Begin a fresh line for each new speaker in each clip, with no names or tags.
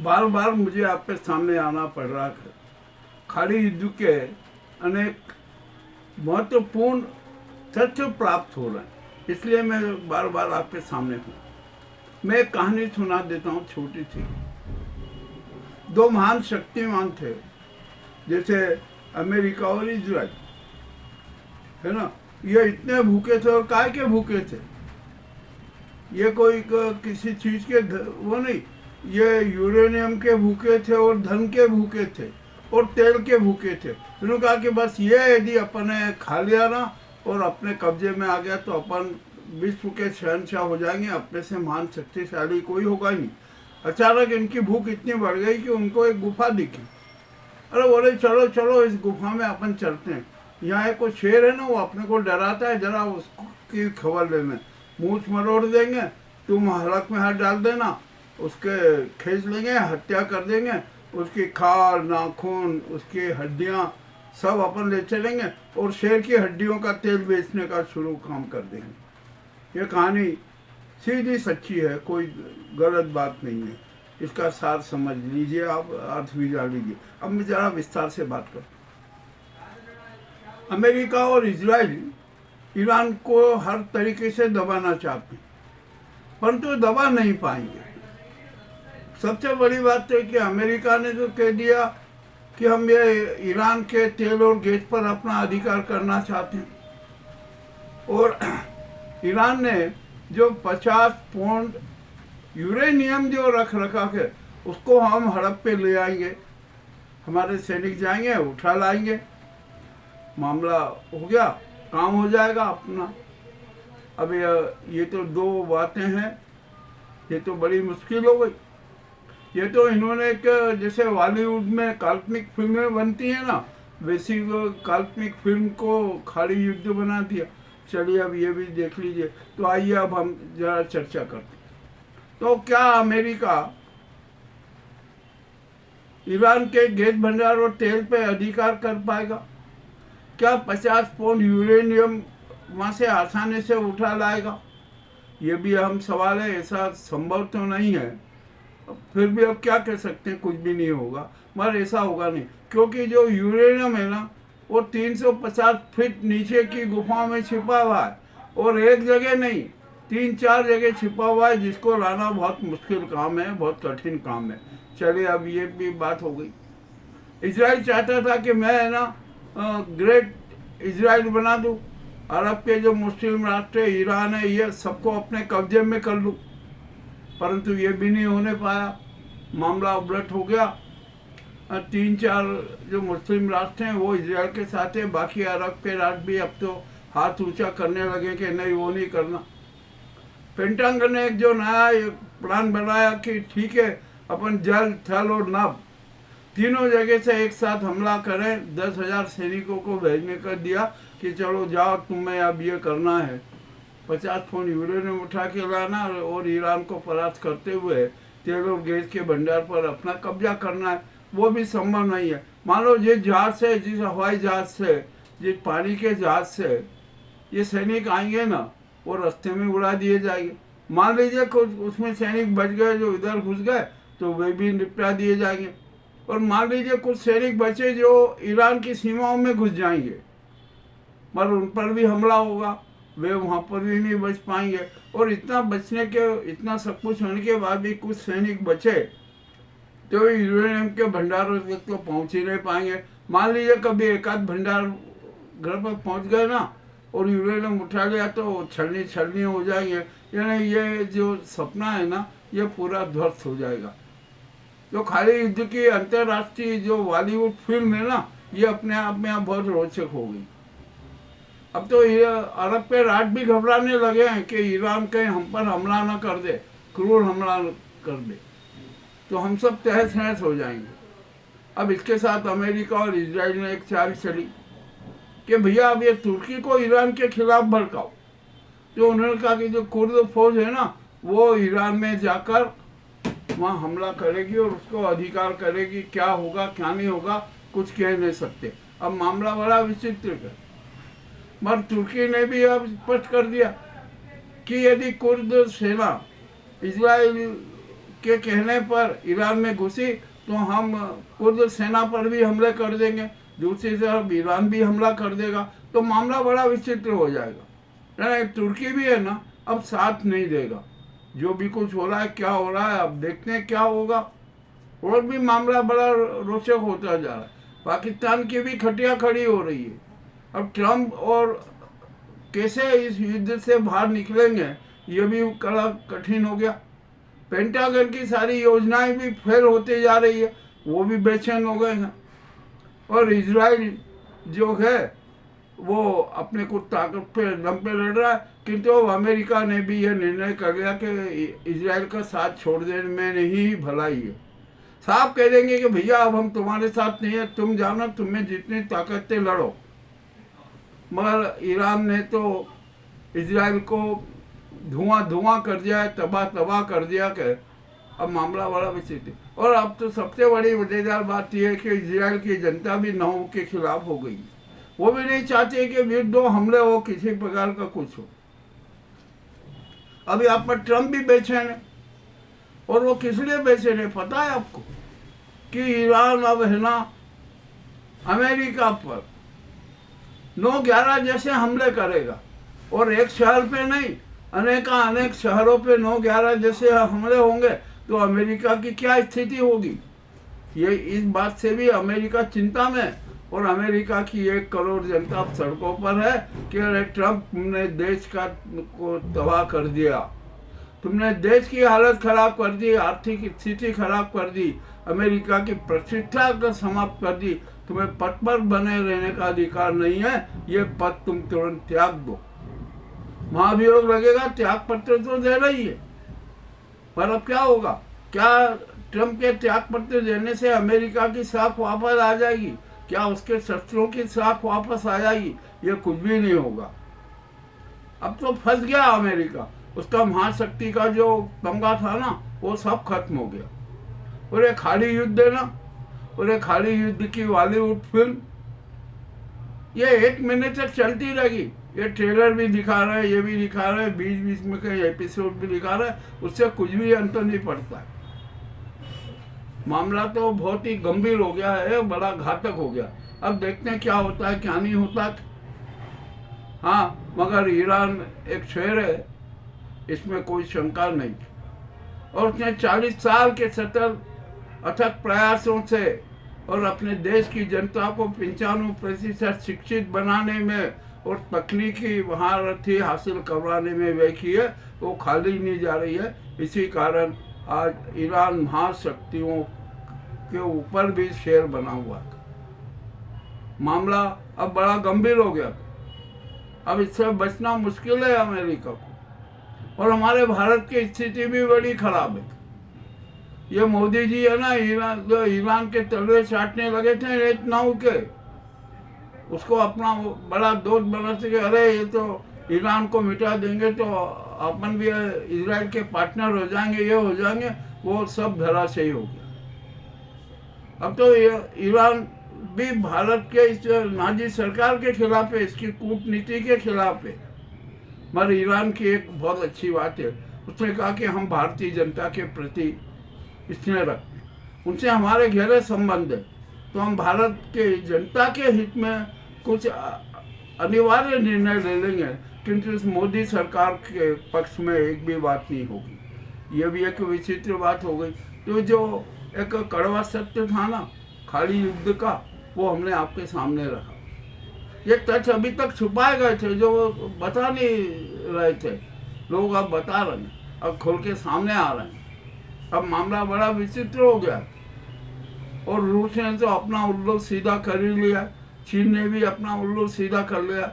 बार बार मुझे आपके सामने आना पड़ रहा है। खाड़ी युद्ध के अनेक महत्वपूर्ण तथ्य प्राप्त हो रहे हैं, इसलिए मैं बार बार आपके सामने हूँ। मैं एक कहानी सुना देता हूँ, छोटी सी। दो महान शक्तिमान थे, जैसे अमेरिका और इजराइल, है ना। ये इतने भूखे थे, और काय के भूखे थे? ये कोई किसी चीज के वो नहीं, ये यूरेनियम के भूखे थे, और धन के भूखे थे, और तेल के भूखे थे। उन्होंने कहा कि बस ये यदि अपन ने खा लिया ना और अपने कब्जे में आ गया तो अपन विश्व के शहंशाह हो जाएंगे, अपने से महान शक्तिशाली कोई होगा ही नहीं। अचानक इनकी भूख इतनी बढ़ गई कि उनको एक गुफा दिखी। अरे बोले चलो चलो इस गुफा में अपन चलते हैं। यहाँ एक शेर है ना, वो अपने को डराता है, जरा उसकी खबर लेने। मूछ मरोड़ देंगे, तुम हलक में हाथ डाल देना, उसके खींच लेंगे, हत्या कर देंगे, उसकी खाल नाखून उसकी हड्डियाँ सब अपन ले चलेंगे, और शेर की हड्डियों का तेल बेचने का शुरू काम कर देंगे। ये कहानी सीधी सच्ची है, कोई गलत बात नहीं है। इसका सार समझ लीजिए, आप अर्थ भी जान लीजिए। अब मैं जरा विस्तार से बात करूँ। अमेरिका और इजराइल ईरान को हर तरीके से दबाना चाहते हैं, परंतु दबा नहीं पाएंगे। सबसे बड़ी बात है कि अमेरिका ने जो कह दिया कि हम ये ईरान के तेल और गैस पर अपना अधिकार करना चाहते हैं, और ईरान ने जो 50 पौंड यूरेनियम जो रख रखा है उसको हम हड़प पे ले आएंगे, हमारे सैनिक जाएंगे उठा लाएंगे, मामला हो गया, काम हो जाएगा अपना। अब ये तो दो बातें हैं, ये तो बड़ी मुश्किल हो गई। ये तो इन्होंने एक, जैसे बॉलीवुड में काल्पनिक फिल्में बनती हैं ना, वैसी काल्पनिक फिल्म को खाड़ी युद्ध बना दिया। चलिए अब ये भी देख लीजिए। तो आइए अब हम जरा चर्चा करते हैं। तो क्या अमेरिका ईरान के गैस भंडार और तेल पे अधिकार कर पाएगा? क्या 50 पौंड यूरेनियम वहाँ से आसानी से उठा लाएगा? ये भी अहम सवाल है। ऐसा संभव तो नहीं है, फिर भी अब क्या कह सकते हैं, कुछ भी नहीं होगा, मगर ऐसा होगा नहीं, क्योंकि जो यूरेनियम है ना वो 350 फीट नीचे की गुफा में छिपा हुआ है, और एक जगह नहीं 3-4 जगह छिपा हुआ है, जिसको लाना बहुत मुश्किल काम है, बहुत कठिन काम है। चलिए अब ये भी बात हो गई। इजराइल चाहता था कि मैं है ना ग्रेट इजराइल बना दूं, अरब के जो मुस्लिम राष्ट्र है, ईरान है, ये सबको अपने कब्जे में कर लूं, परंतु ये भी नहीं होने पाया। मामला उलट हो गया। 3-4 जो मुस्लिम राष्ट्र हैं वो इजराइल के साथ है, बाकी अरब के राष्ट्र भी अब तो हाथ ऊंचा करने लगे कि नहीं वो नहीं करना। पेंटागन ने एक जो नया प्लान बनाया कि ठीक है अपन जल थल और नभ तीनों जगह से एक साथ हमला करें। 10,000 सैनिकों को भेजने कर दिया कि चलो जाओ, तुम्हें अब ये करना है, 50 पौंड यूरेनियम उठा के लाना और ईरान को परास्त करते हुए तेल और गैस के भंडार पर अपना कब्जा करना है। वो भी संभव नहीं है। मान लो जिस जहाज से, जिस हवाई जहाज से, जिस पानी के जहाज से ये सैनिक आएंगे ना, वो रास्ते में उड़ा दिए जाएंगे। मान लीजिए कुछ उसमें सैनिक बच गए जो इधर घुस गए, तो वे भी निपटा दिए जाएंगे। और मान लीजिए कुछ सैनिक बचे जो ईरान की सीमाओं में घुस जाएंगे, मगर उन पर भी हमला होगा, वे वहाँ पर भी नहीं बच पाएंगे। और इतना बचने के, इतना सब कुछ होने के बाद भी कुछ सैनिक बचे तो यूरेनियम के भंडारों तक तो पहुँच ही नहीं पाएंगे। मान लीजिए कभी एक आध भंडार घर पर पहुँच गए ना और यूरेनियम उठा लिया तो छलनी हो जाएंगे, यानी ये जो सपना है ना ये पूरा ध्वस्त हो जाएगा। जो खाड़ी युद्ध की अंतर्राष्ट्रीय जो बॉलीवुड फिल्म है ना, ये अपने आप में बहुत रोचक हो गई। अब तो ये अरब के राष्ट्र भी घबराने लगे हैं कि ईरान कहीं हम पर हमला न कर दे, क्रूर हमला कर दे तो हम सब तहस नहस हो जाएंगे। अब इसके साथ अमेरिका और इजराइल ने एक चाल चली कि भैया अब ये तुर्की को ईरान के खिलाफ भड़काओ। तो उन्होंने कहा कि जो कुर्द फौज है ना वो ईरान में जाकर वहाँ हमला करेगी और उसको अधिकार करेगी। क्या होगा क्या नहीं होगा कुछ कह नहीं सकते। अब मामला बड़ा विचित्र है, मगर तुर्की ने भी अब स्पष्ट कर दिया कि यदि कुर्द सेना इजराइल के कहने पर ईरान में घुसी तो हम कुर्द सेना पर भी हमले कर देंगे, दूसरी तरफ ईरान भी हमला कर देगा, तो मामला बड़ा विचित्र हो जाएगा। तुर्की भी है ना, अब साथ नहीं देगा। जो भी कुछ हो रहा है, क्या हो रहा है, अब देखते हैं क्या होगा। और भी मामला बड़ा रोचक होता जा रहा है। पाकिस्तान की भी खटिया खड़ी हो रही है। अब ट्रम्प और कैसे इस युद्ध से बाहर निकलेंगे, ये भी बड़ा कठिन हो गया। पेंटागन की सारी योजनाएं भी फेल होती जा रही है, वो भी बेचैन हो गए हैं। और इजराइल जो है वो अपने कुछ ताकत पे दम पे लड़ रहा है, किंतु अमेरिका ने भी ये निर्णय कर लिया कि इजराइल का साथ छोड़ देने में नहीं भलाई है। साफ कह देंगे कि भैया अब हम तुम्हारे साथ नहीं है, तुम जानो, तुम्हें जितनी ताकत है लड़ो। मगर ईरान ने तो इजराइल को धुआं कर दिया है, तबाह कर दिया कि अब मामला बड़ा विचित्र। और अब तो सबसे बड़ी मजेदार बात यह है कि इजराइल की जनता भी नौ के खिलाफ हो गई। वो भी नहीं चाहते कि युद्ध हो, हमले हो, किसी प्रकार का कुछ हो। अभी आप पर ट्रम्प भी बेचैन है, और वो किस लिए बेचैन है पता है आपको? कि ईरान अब है ना अमेरिका पर 9/11 जैसे हमले करेगा, और एक शहर पे नहीं, अनेक शहरों पे 9/11 जैसे हमले होंगे, तो अमेरिका की क्या स्थिति होगी? ये इस बात से भी अमेरिका चिंता में, और अमेरिका की 1 करोड़ जनता सड़कों पर है कि अरे ट्रम्प ने देश को तबाह कर दिया, तुमने देश की हालत खराब कर दी, आर्थिक स्थिति खराब कर दी, अमेरिका की प्रतिष्ठा को समाप्त कर दी, तुम्हें पद पर बने रहने का अधिकार नहीं है, ये पद तुम तुरंत त्याग दो। महाभियोग लगेगा, त्याग पत्र तो देना ही है। पर अब क्या होगा? क्या ट्रम्प के त्याग पत्र देने से अमेरिका की साख वापस आ जाएगी? क्या उसके शस्त्रों की साख वापस आ जाएगी? ये कुछ भी नहीं होगा। अब तो फंस गया अमेरिका, उसका महाशक्ति का जो पंगा था ना, वो सब खत्म हो गया। और एक खाली युद्ध है ना, और एक खाली युद्ध की बॉलीवुड फिल्म ये 1 महीने तक चलती रहेगी। ये ट्रेलर भी दिखा रहे हैं, ये भी दिखा रहे हैं, बीच में कई एपिसोड भी दिखा रहे हैं, उससे कुछ भी अंतर नहीं पड़ता है। मामला तो बहुत ही गंभीर हो गया है, बड़ा घातक हो गया। अब देखते हैं क्या होता है, क्या नहीं होता। हाँ, मगर ईरान एक शेर है, इसमें कोई शंका नहीं। और उसने 40 साल के सतत अथक प्रयासों से और अपने देश की जनता को 95% शिक्षित बनाने में और तकनीकी महारथी हासिल करवाने में व्यय की है, वो खाली नहीं जा रही है। इसी कारण आज ईरान महाशक्तियों के ऊपर भी शेर बना हुआ था। मामला अब बड़ा गंभीर हो गया। अब इससे बचना मुश्किल है अमेरिका को। और हमारे भारत की स्थिति भी बड़ी खराब है। ये मोदी जी है ना, ईरान के तलवे चाटने लगे थे रेत नाव के, उसको अपना बड़ा दोस्त बना सके। अरे ये तो ईरान को मिटा देंगे तो अपन भी इजराइल के पार्टनर हो जाएंगे, ये हो जाएंगे, वो सब धराशायी हो गया। अब तो ईरान भी भारत के इस नाजी सरकार के खिलाफ है, इसकी कूटनीति के खिलाफ है। मगर ईरान की एक बहुत अच्छी बात है, उसने कहा कि हम भारतीय जनता के प्रति स्नेह रखते हैं, उनसे हमारे गहरे संबंध है, तो हम भारत के जनता के हित में कुछ अनिवार्य निर्णय ले लेंगे, किंतु इस मोदी सरकार के पक्ष में एक भी बात नहीं होगी। ये भी एक विचित्र बात हो गई। तो जो एक कड़वा सत्य था ना खाली युद्ध का, वो हमने आपके सामने रखा। ये तथ्य अभी तक छुपाए गए थे, जो बता नहीं रहे थे लोग, अब बता रहे हैं, अब खोल के सामने आ रहे हैं। अब मामला बड़ा विचित्र हो गया। और रूस ने तो अपना उल्लू सीधा कर ही लिया, चीन ने भी अपना उल्लू सीधा कर लिया,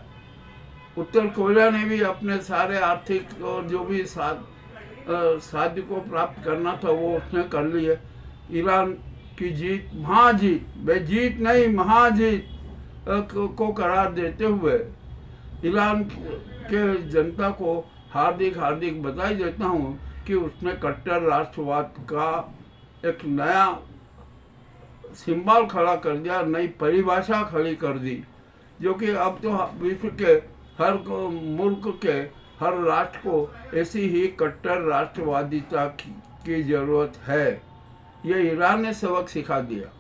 उत्तर कोरिया ने भी अपने सारे आर्थिक और जो भी साध्य को प्राप्त करना था वो उसने कर लिया। ईरान की जीत, महाजीत, बेजीत नहीं महाजीत को करार देते हुए ईरान के जनता को हार्दिक बधाई देता हूँ कि उसने कट्टर राष्ट्रवाद का एक नया सिंबल खड़ा कर दिया, नई परिभाषा खड़ी कर दी, जो कि अब तो विश्व के हर मुल्क के हर राष्ट्र को ऐसी ही कट्टर राष्ट्रवादिता की ज़रूरत है। ये ईरान ने सबक सिखा दिया।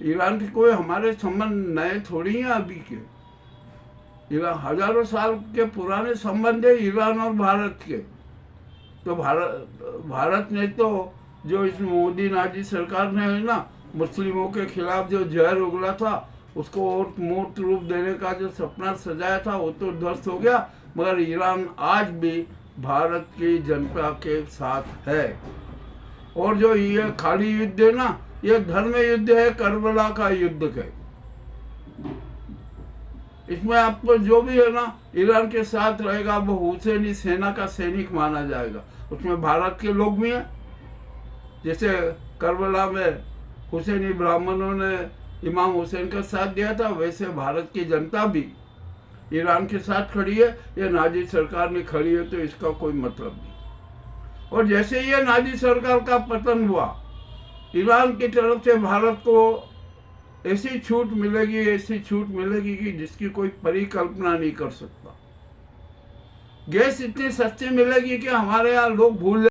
ईरान के कोई हमारे संबंध नए थोड़ी हैं अभी के। ईरान हजारों साल के पुराने संबंध है ईरान और भारत के। तो भारत ने तो जो इस मोदी नाजी सरकार ने है ना, मुस्लिमों के खिलाफ जो जहर उगला था, उसको और मूर्त रूप देने का जो सपना सजाया था वो तो ध्वस्त हो गया। मगर ईरान आज भी भारत की जनता के साथ है। और जो ये खाली युद्ध है ना, ये धर्म युद्ध है, करबला का युद्ध है। इसमें आपको जो भी है ना ईरान के साथ रहेगा वो हुसैनी सेना का सैनिक माना जाएगा। उसमें भारत के लोग भी हैं। जैसे करबला में हुसैनी ब्राह्मणों ने इमाम हुसैन का साथ दिया था, वैसे भारत की जनता भी ईरान के साथ खड़ी है। ये नाजी सरकार ने खड़ी है तो इसका कोई मतलब नहीं। और जैसे ये नाजी सरकार का पतन हुआ, ईरान की तरफ से भारत को ऐसी छूट मिलेगी कि जिसकी कोई परिकल्पना नहीं कर सकता। गैस इतनी सस्ती मिलेगी कि हमारे यहाँ लोग भूल